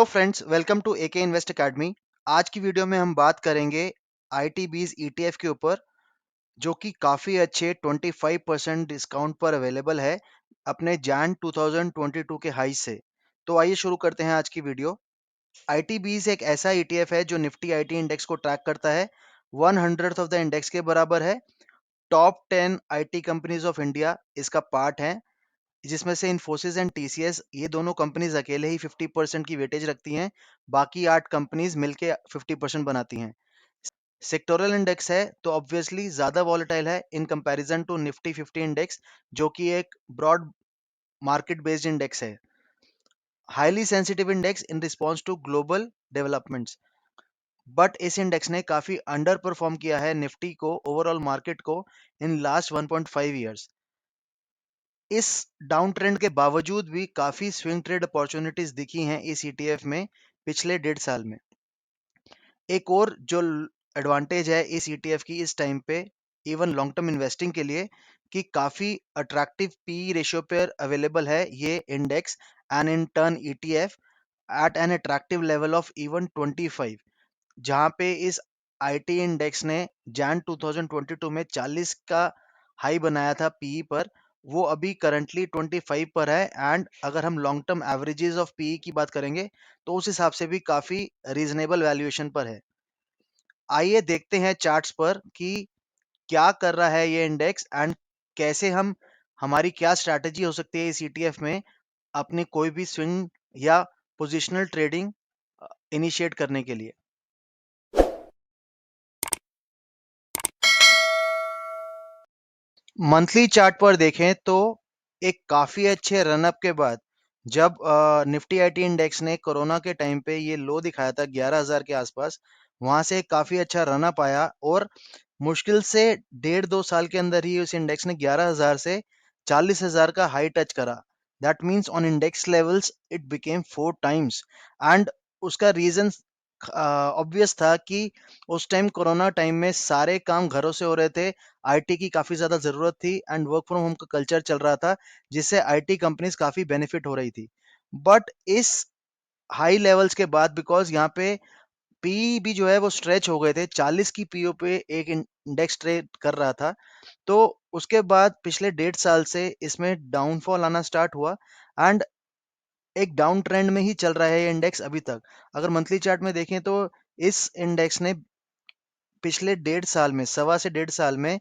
Hello friends, welcome to AK invest academy. आज की video में हम बात करेंगे आईटीबीज ईटीएफ के ऊपर, जो कि काफ़ी अच्छे 25% डिस्काउंट पर अवेलेबल है अपने जैन 2022 के हाई से। तो आइए शुरू करते हैं आज की वीडियो। आईटीबीज एक ऐसा ईटीएफ है जो निफ्टी आईटी इंडेक्स को ट्रैक करता है। 100th ऑफ द इंडेक्स के बराबर है। Top 10 IT companies of India इसका पार्ट है, जिसमें से इन्फोसिस एंड टीसीएस ये दोनों कंपनीज अकेले ही 50% की वेटेज रखती हैं। बाकी 8 कंपनीज मिलके 50% बनाती हैं। सेक्टोरल इंडेक्स है तो ऑब्वियसली ज़्यादा वॉलेटाइल है in comparison to Nifty 50 index, जो कि एक ब्रॉड मार्केट बेस्ड इंडेक्स है। Highly sensitive index in response to global developments. But इस इंडेक्स ने काफ़ी अंडर परफॉर्म किया है निफ्टी को, ओवरऑल मार्केट को, इन लास्ट 1.5 ईयर्स। इस डाउन ट्रेंड के बावजूद भी काफ़ी स्विंग ट्रेड अपॉर्चुनिटीज दिखी हैं इस ईटीएफ में पिछले 1.5 साल में। एक और जो एडवांटेज है इस ईटीएफ की इस टाइम पे, इवन लॉन्ग टर्म इन्वेस्टिंग के लिए, कि काफ़ी अट्रैक्टिव पी रेशियो पर अवेलेबल है ये index and in turn ETF at an attractive level of even 25, जहां पे इस आईटी इंडेक्स ने जैन 2022 में 40 का हाई बनाया था पीई पर। वो अभी करंटली 25 पर है, एंड अगर हम long term averages of PE की बात करेंगे तो उस हिसाब से भी काफ़ी रीजनेबल वैल्यूएशन पर है। आइए देखते हैं चार्ट्स पर कि क्या कर रहा है ये इंडेक्स एंड कैसे हमारी क्या स्ट्रैटेजी हो सकती है इस ईटीएफ में अपनी कोई भी स्विंग या पोजिशनल ट्रेडिंग इनिशिएट करने के लिए। मंथली चार्ट पर देखें तो एक काफी अच्छे रनअप के बाद, जब निफ्टी आईटी इंडेक्स ने कोरोना के टाइम पे ये लो दिखाया था 11,000 के आसपास, वहां से काफी अच्छा रनअप आया और मुश्किल से 1.5-2 साल के अंदर ही उस इंडेक्स ने 11,000 से 40,000 का हाई टच करा। That means on index levels it became 4 times. And उसका रीजन ऑब्वियस था कि उस टाइम कोरोना टाइम में सारे काम घरों से हो रहे थे। आईटी की काफी ज्यादा जरूरत थी एंड वर्क फ्रॉम होम का कल्चर चल रहा था, जिससे आईटी कंपनीज काफी बेनिफिट हो रही थी। बट इस हाई लेवल्स के बाद, बिकॉज यहाँ पे पी भी जो है वो स्ट्रेच हो गए थे, 40 की पीओ पे एक इंडेक्स ट्रेड कर रहा था, तो उसके बाद पिछले 1.5 साल से इसमें डाउनफॉल आना स्टार्ट हुआ एंड एक डाउन ट्रेंड में ही चल रहा है ये इंडेक्स अभी तक। अगर मंथली चार्ट में देखें तो इस इंडेक्स ने पिछले 1.5 साल में, सवा से 1.5 साल में,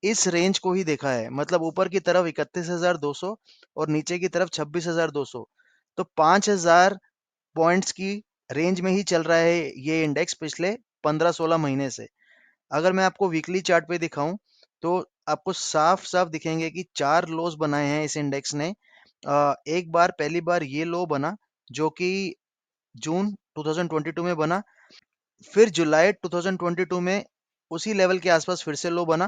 इस रेंज को ही देखा है। मतलब ऊपर की तरफ 31,200 और नीचे की तरफ 26,200। तो 5,000 पॉइंट्स की रेंज में ही चल रहा है ये इंडेक्स पिछले 15-16 महीने से। अगर मैं आपको वीकली चार्ट पे दिखाऊं तो आपको साफ साफ दिखेंगे कि 4 लोज बनाए हैं इस इंडेक्स ने। एक बार, पहली बार ये लो बना जो कि जून 2022 में बना। फिर जुलाई 2022 में उसी लेवल के आसपास फिर से लो बना।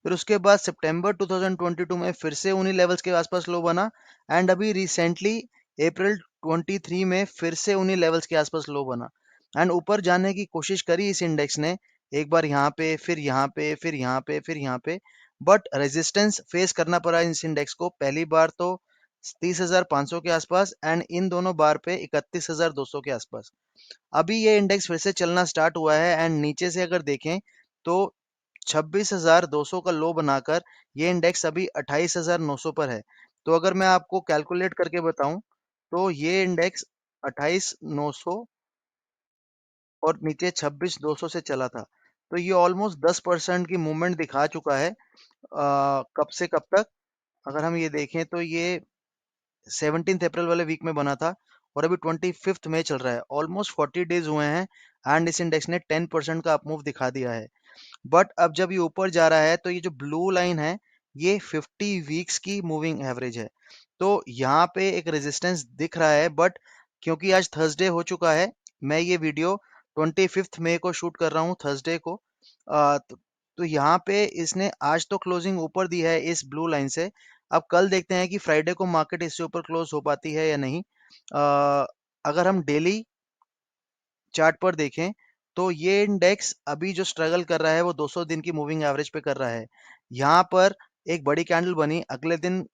फिर उसके बाद सितंबर 2022 में फिर से उन्हीं लेवल्स के आसपास लो बना। एंड अभी रिसेंटली अप्रैल 23 में फिर से उन्हीं लेवल्स के आसपास लो बना। एंड ऊपर जाने की कोशिश करी इस इंडेक्स ने, एक बार यहाँ पे, फिर यहाँ पे, फिर यहाँ पे, फिर यहाँ पे, बट रेजिस्टेंस फेस करना पड़ा इस इंडेक्स को। पहली बार तो 30,500 के आसपास एंड इन दोनों बार पे 31,200 के आसपास। अभी ये इंडेक्स फिर से चलना स्टार्ट हुआ है एंड नीचे से अगर देखें तो 26,200 का लो बनाकर ये इंडेक्स अभी 28,900 पर है। तो अगर मैं आपको कैलकुलेट करके बताऊं तो ये इंडेक्स 28,900 और नीचे 26,200 से चला था। तो ये ऑलमोस्ट 10% की मूवमेंट दिखा चुका है। कब से कब तक, अगर हम ये देखें तो ये 17 अप्रैल वाले वीक में बना था और अभी 25 में चल रहा है। ऑलमोस्ट 40 डेज हुए हैं एंड इस इंडेक्स ने 10% का अपमूव दिखा दिया है। बट अब जब ये ऊपर जा रहा है तो ये जो ब्लू लाइन है ये 50 वीक्स की मूविंग एवरेज है। तो यहाँ पे एक रेजिस्टेंस दिख रहा है, बट क्योंकि आज थर्सडे हो चुका है, मैं ये वीडियो 25 मई को शूट कर रहा हूँ, थर्सडे को। तो यहाँ पे इसने आज तो क्लोजिंग ऊपर दी है इस ब्लू लाइन से। अब कल देखते हैं कि फ्राइडे को मार्केट इससे ऊपर क्लोज हो पाती है या नहीं। अगर हम डेली चार्ट पर देखें तो ये इंडेक्स अभी जो स्ट्रगल कर रहा है वो 200 दिन की मूविंग एवरेज पे कर रहा है। यहाँ पर एक बड़ी कैंडल बनी, अगले दिन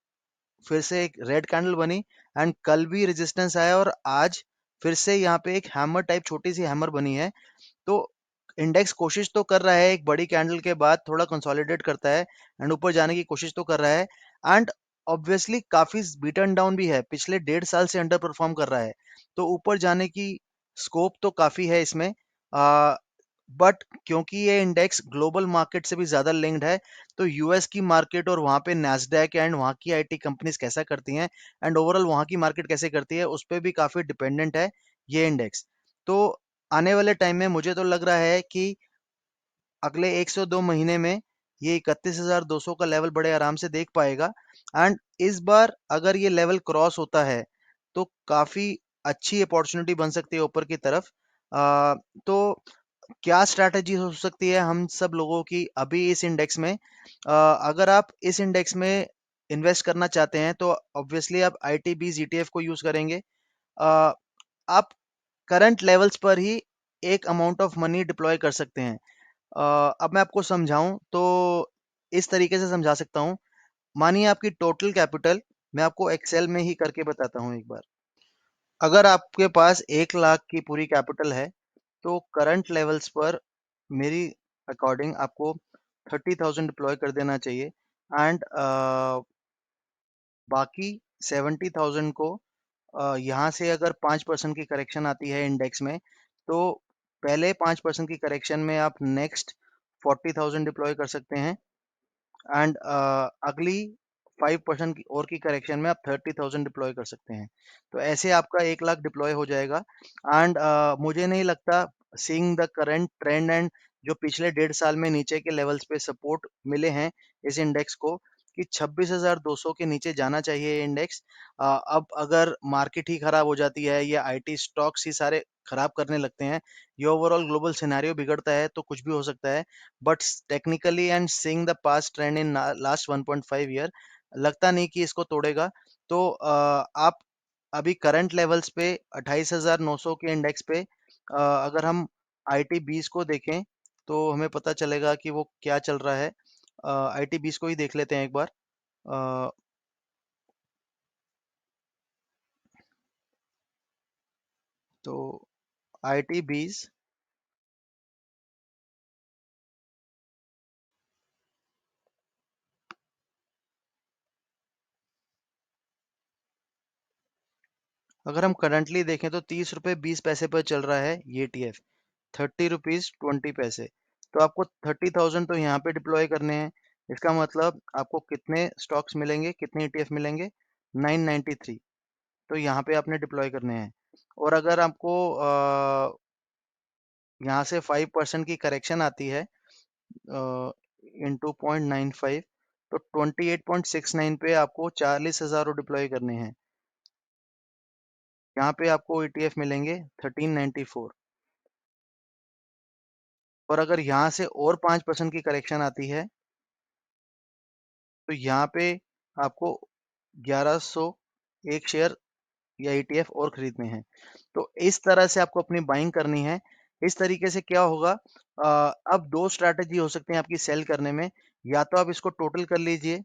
फिर से एक रेड कैंडल बनी एंड कल भी रेजिस्टेंस आया और आज फिर से यहाँ पे एक हैमर टाइप छोटी सी हैमर बनी है। तो इंडेक्स कोशिश तो कर रहा है, एक बड़ी कैंडल के बाद थोड़ा कंसोलिडेट करता है एंड ऊपर जाने की कोशिश तो कर रहा है। एंड ऑब्वियसली काफी बीटन डाउन भी है, पिछले 1.5 साल से अंडर परफॉर्म कर रहा है। तो ऊपर जाने की स्कोप तो काफी है इसमें। बट क्योंकि ये इंडेक्स ग्लोबल मार्केट से भी ज्यादा लिंक्ड है, तो यूएस की मार्केट और वहां पे नैस्डैक एंड वहां की आईटी कंपनीज कैसा करती हैं एंड ओवरऑल वहां की मार्केट कैसे करती है, उस पर भी काफी डिपेंडेंट है ये इंडेक्स। तो आने वाले टाइम में मुझे तो लग रहा है कि अगले 1 से 2 महीने में ये 31,200 का लेवल बड़े आराम से देख पाएगा। एंड इस बार अगर ये लेवल क्रॉस होता है तो काफी अच्छी अपॉर्चुनिटी बन सकती है ऊपर की तरफ। तो क्या स्ट्रैटेजी हो सकती है हम सब लोगों की अभी इस इंडेक्स में? अगर आप इस इंडेक्स में इन्वेस्ट करना चाहते हैं तो ऑब्वियसली आप आईटीबीज ईटीएफ को यूज करेंगे। अ, आप करंट लेवल्स पर ही एक अमाउंट ऑफ मनी डिप्लॉय कर सकते हैं। अब मैं आपको समझाऊं तो इस तरीके से समझा सकता हूं। मानिए आपकी टोटल कैपिटल, मैं आपको एक्सेल में ही करके बताता हूं एक बार। अगर आपके पास 1 लाख की पूरी कैपिटल है तो करंट लेवल्स पर मेरी अकॉर्डिंग आपको 30,000 डिप्लॉय कर देना चाहिए। एंड बाकी 70,000 को यहाँ से अगर 5% की करेक्शन आती है इंडेक्स में, तो पहले 5% की करेक्शन में आप नेक्स्ट 40,000 डिप्लॉय कर सकते हैं। एंड अगली 5% की और की करेक्शन में आप 30,000 डिप्लॉय कर सकते हैं। तो ऐसे आपका 1 लाख डिप्लॉय हो जाएगा। एंड मुझे नहीं लगता, seeing the current trend and जो पिछले 1.5 साल में नीचे के लेवल्स पे सपोर्ट मिले हैं इस इंडेक्स को, कि 26,200 के नीचे जाना चाहिए ये इंडेक्स। अब अगर मार्केट ही खराब हो जाती है या आईटी स्टॉक्स ही सारे खराब करने लगते हैं, ये ओवरऑल ग्लोबल सिनेरियो बिगड़ता है तो कुछ भी हो सकता है। But technically and seeing the past trend in last 1.5 year, लगता नहीं कि इसको तोड़ेगा। तो आप अभी करंट लेवल्स पे 28,900 के इंडेक्स पे अगर हम आईटी 20 को देखें तो हमें पता चलेगा कि वो क्या चल रहा है। आईटी 20 को ही देख लेते हैं एक बार। अ, तो आईटी 20, अगर हम करंटली देखें तो 30 रुपये 20 पैसे पर चल रहा है ये टीएफ, 30 रुपीज 20 पैसे। तो आपको 30,000 तो यहाँ पे डिप्लॉय करने हैं। इसका मतलब आपको कितने स्टॉक्स मिलेंगे, कितने ईटीएफ मिलेंगे? 993। तो यहाँ पे आपने डिप्लॉय करने हैं। और अगर आपको यहाँ से 5% की करेक्शन आती है इंटू 0.95, तो 28.69 पे आपको 40,000 डिप्लॉय करने हैं। यहाँ पे आपको ईटीएफ मिलेंगे 1394। और अगर यहाँ से और 5% की करेक्शन आती है तो यहाँ पे आपको 1100 एक शेयर या ईटीएफ और खरीदने हैं। तो इस तरह से आपको अपनी बाइंग करनी है। इस तरीके से क्या होगा, अब दो स्ट्रैटेजी हो सकते हैं आपकी सेल करने में। या तो आप इसको टोटल कर लीजिए,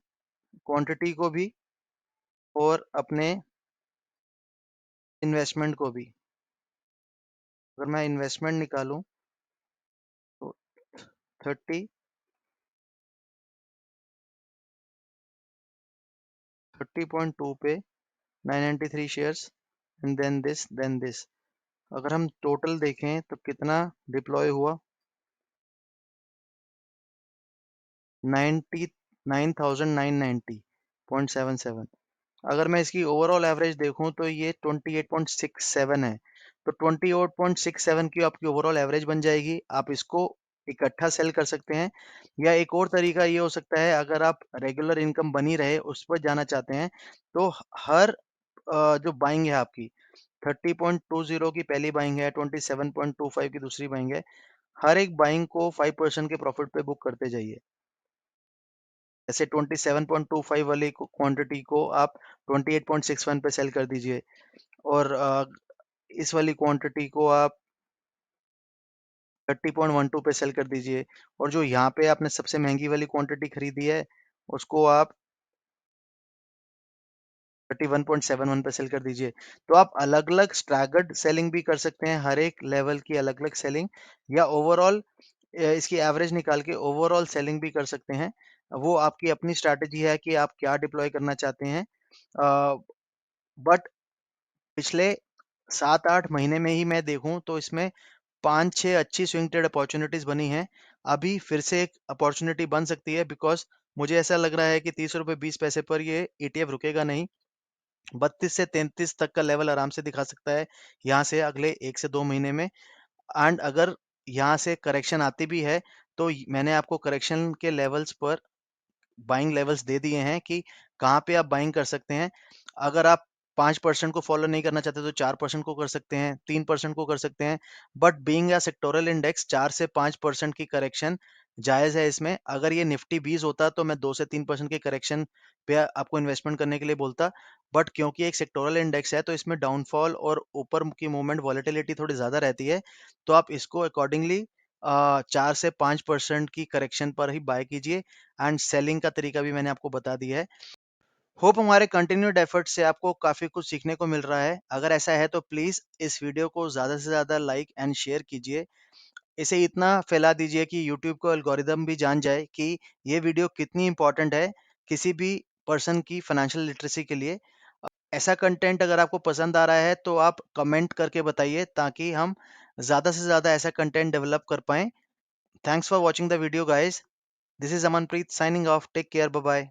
क्वांटिटी को भी और अपने इन्वेस्टमेंट को भी। अगर मैं इन्वेस्टमेंट निकालूं तो 30 पे 993 शेयर्स एंड देन दिस। अगर हम टोटल देखें तो कितना डिप्लॉय हुआ, 99,990.77। अगर मैं इसकी ओवरऑल एवरेज देखूं तो ये 28.67 है। तो 28.67 की आपकी ओवरऑल एवरेज बन जाएगी। आप इसको इकट्ठा सेल कर सकते हैं। या एक और तरीका ये हो सकता है, अगर आप रेगुलर इनकम बनी रहे उस पर जाना चाहते हैं, तो हर जो बाइंग है आपकी, 30.20 की पहली बाइंग है, 27.25 की दूसरी बाइंग है, हर एक बाइंग को 5% के प्रॉफिट पे बुक करते जाइए। जैसे 27.25 वाली क्वांटिटी को आप 28.61 पे सेल कर दीजिए। और इस वाली क्वांटिटी को आप 30.12 पे सेल कर दीजिए। और जो यहाँ पे आपने सबसे महंगी वाली क्वांटिटी खरीदी है उसको आप 31.71 पे सेल कर दीजिए। तो आप अलग-अलग स्टैगर्ड सेलिंग भी कर सकते हैं, हर एक लेवल की अलग-अलग सेलिंग, या ओवरऑल इसकी एवरेज निकाल के ओवरऑल सेलिंग भी कर सकते हैं। वो आपकी अपनी स्ट्रैटेजी है कि आप क्या डिप्लॉय करना चाहते हैं। बट पिछले 7-8 महीने में ही मैं देखूँ तो इसमें 5-6 अच्छी स्विंग ट्रेड अपॉर्चुनिटीज़ बनी हैं। अभी फिर से एक अपॉर्चुनिटी बन सकती है, बिकॉज़ मुझे ऐसा लग रहा है कि ₹30.20 पर ये ईटीएफ रुकेगा नहीं। 32 से 33 तक का लेवल आराम से दिखा सकता है यहाँ से अगले 1 से 2 महीने में। एंड अगर यहाँ से करेक्शन आती भी है, तो मैंने आपको करेक्शन के लेवल्स पर बाइंग लेवल्स दे दिए हैं कि कहाँ पे आप बाइंग कर सकते हैं। अगर आप 5% को फॉलो नहीं करना चाहते तो 4% को कर सकते हैं, 3% को कर सकते हैं। But being a sectoral index 4 से 5% की करेक्शन जायज़ है इसमें। अगर ये निफ्टी 20 होता तो मैं 2 से 3% के करेक्शन पे आपको इन्वेस्टमेंट करने के लिए बोलता। बट क्योंकि एक सेक्टोरल इंडेक्स है तो इसमें डाउनफॉल और ऊपर की मूवमेंट वॉलेटिलिटी थोड़ी ज़्यादा रहती है। तो आप इसको अकॉर्डिंगली 4 से 5% की करेक्शन पर ही बाय कीजिए। एंड सेलिंग का तरीका भी मैंने आपको बता दिया है। होप हमारे कंटिन्यूड एफर्ट से आपको काफ़ी कुछ सीखने को मिल रहा है। अगर ऐसा है तो प्लीज़ इस वीडियो को ज़्यादा से ज़्यादा लाइक एंड शेयर कीजिए। इसे इतना फैला दीजिए कि यूट्यूब को एल्गोरिदम भी जान जाए कि ये वीडियो कितनी इंपॉर्टेंट है किसी भी पर्सन की फाइनेंशियल लिटरेसी के लिए। ऐसा कंटेंट अगर आपको पसंद आ रहा है तो आप कमेंट करके बताइए, ताकि हम ज़्यादा से ज़्यादा ऐसा कंटेंट डेवलप कर पाएँ। Thanks for watching the video guys. This is Amanpreet signing off. Take care, bye bye.